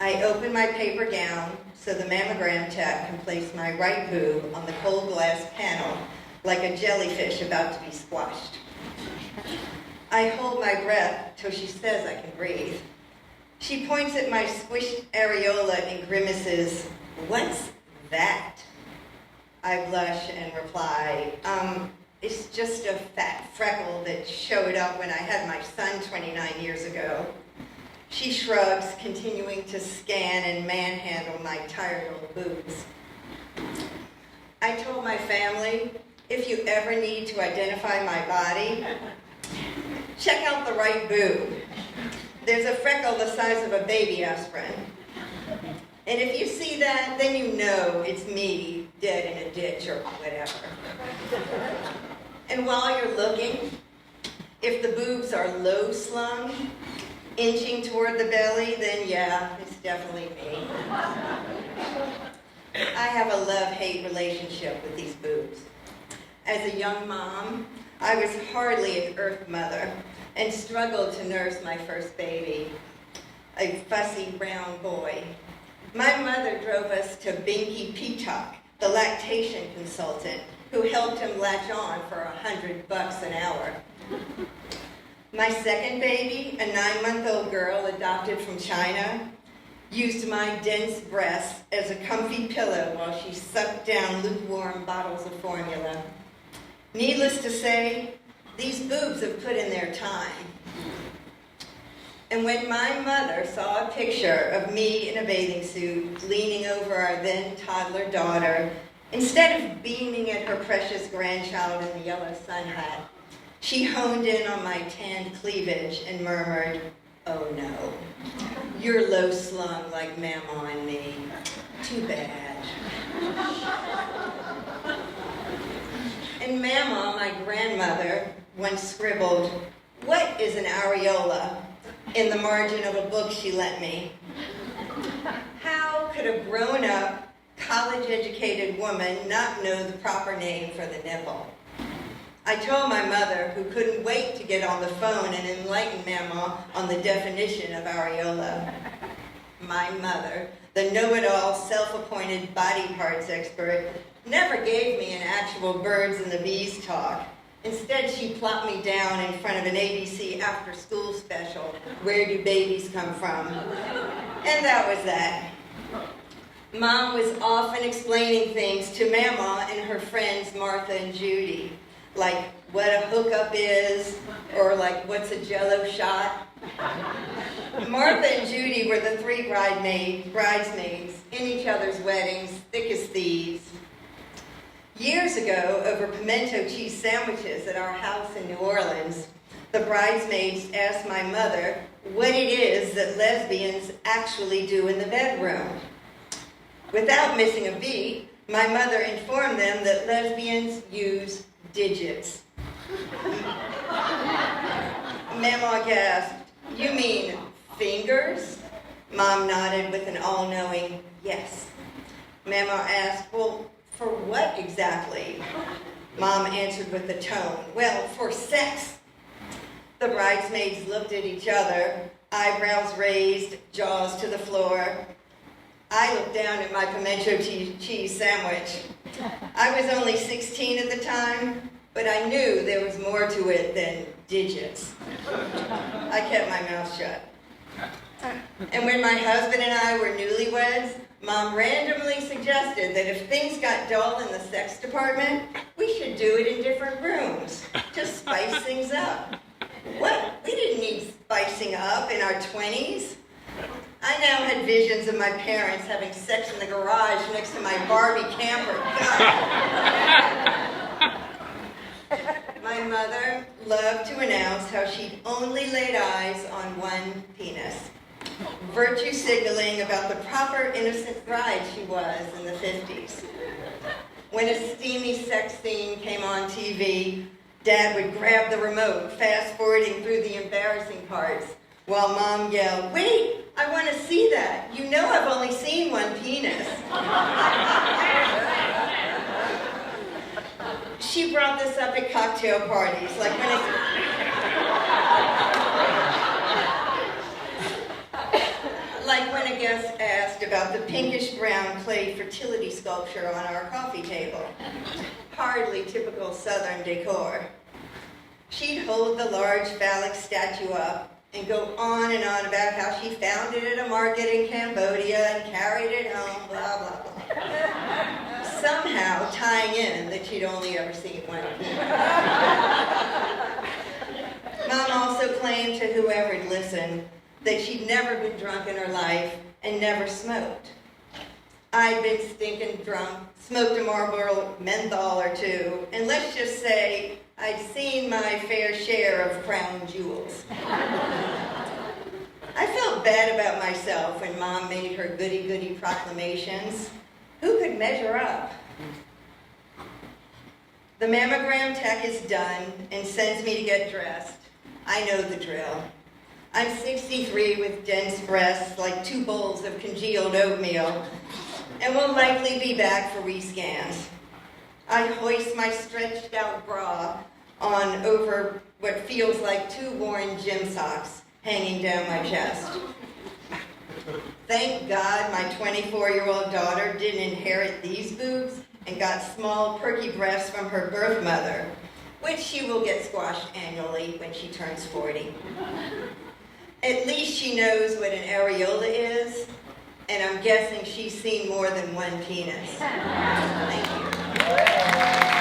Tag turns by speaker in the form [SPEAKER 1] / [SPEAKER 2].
[SPEAKER 1] I open my paper gown so the mammogram tech can place my right boob on the cold glass panel like a jellyfish about to be squashed. I hold my breath till she says I can breathe. She points at my squished areola and grimaces, "What's that?" I blush and reply, it's just a fat freckle that showed up when I had my son 29 years ago. She shrugs, continuing to scan and manhandle my tired old boobs. I told my family, if you ever need to identify my body, check out the right boob. There's a freckle the size of a baby aspirin. And if you see that, then you know it's me dead in a ditch or whatever. And while you're looking, if the boobs are low slung, inching toward the belly, then yeah, it's definitely me. I have a love-hate relationship with these boobs. As a young mom, I was hardly an earth mother and struggled to nurse my first baby, a fussy brown boy. My mother drove us to Binky Peacock, the lactation consultant, who helped him latch on for $100 an hour. My second baby, a 9-month-old girl adopted from China, used my dense breasts as a comfy pillow while she sucked down lukewarm bottles of formula. Needless to say, these boobs have put in their time. And when my mother saw a picture of me in a bathing suit leaning over our then toddler daughter, instead of beaming at her precious grandchild in the yellow sun hat, she honed in on my tanned cleavage and murmured, "Oh no, you're low slung like Mama and me. Too bad." And Mama, my grandmother, once scribbled, "What is an areola?" in the margin of a book she lent me. How could a grown-up, college-educated woman not know the proper name for the nipple? I told my mother, who couldn't wait to get on the phone and enlighten Mama on the definition of areola. My mother, the know-it-all, self-appointed body parts expert, never gave me an actual birds and the bees talk. Instead, she plopped me down in front of an ABC after-school special, "Where Do Babies Come From?" And that was that. Mom was often explaining things to Mama and her friends Martha and Judy, like what a hookup is, or like what's a Jell-O shot. Martha and Judy were the three bridesmaids in each other's weddings, thick as thieves. Years ago, over pimento cheese sandwiches at our house in New Orleans, the bridesmaids asked my mother what it is that lesbians actually do in the bedroom. Without missing a beat, my mother informed them that lesbians use digits. Mama gasped, "You mean fingers?" Mom nodded with an all-knowing yes. Mama asked, "Well, for what exactly?" Mom answered with a tone, "Well, for sex." The bridesmaids looked at each other, eyebrows raised, jaws to the floor. I looked down at my pimento cheese sandwich. I was only 16 at the time, but I knew there was more to it than digits. I kept my mouth shut. And when my husband and I were newlyweds, Mom randomly suggested that if things got dull in the sex department, we should do it in different rooms, to spice things up. What? We didn't need spicing up in our 20s. I now had visions of my parents having sex in the garage next to my Barbie camper. My mother loved to announce how she'd only laid eyes on one penis, virtue signaling about the proper innocent bride she was in the 50s. When a steamy sex scene came on TV, Dad would grab the remote, fast-forwarding through the embarrassing parts, while Mom yelled, "Wait, I want to see that. You know I've only seen one penis." She brought this up at cocktail parties, like Like when a guest asked about the pinkish-brown clay fertility sculpture on our coffee table. Hardly typical Southern decor. She'd hold the large phallic statue up and go on and on about how she found it at a market in Cambodia and carried it home, blah, blah, blah. Somehow tying in that she'd only ever seen one piece. Mom also claimed to whoever'd listened that she'd never been drunk in her life and never smoked. I'd been stinking drunk, smoked a Marlboro menthol or two, and let's just say I'd seen my fair share of crown jewels. I felt bad about myself when Mom made her goody-goody proclamations. Who could measure up? The mammogram tech is done and sends me to get dressed. I know the drill. I'm 63 with dense breasts like 2 bowls of congealed oatmeal, and will likely be back for rescans. I hoist my stretched out bra on over what feels like 2 worn gym socks hanging down my chest. Thank God my 24-year-old daughter didn't inherit these boobs and got small, perky breasts from her birth mother, which she will get squashed annually when she turns 40. At least she knows what an areola is, and I'm guessing she's seen more than one penis. Thank you.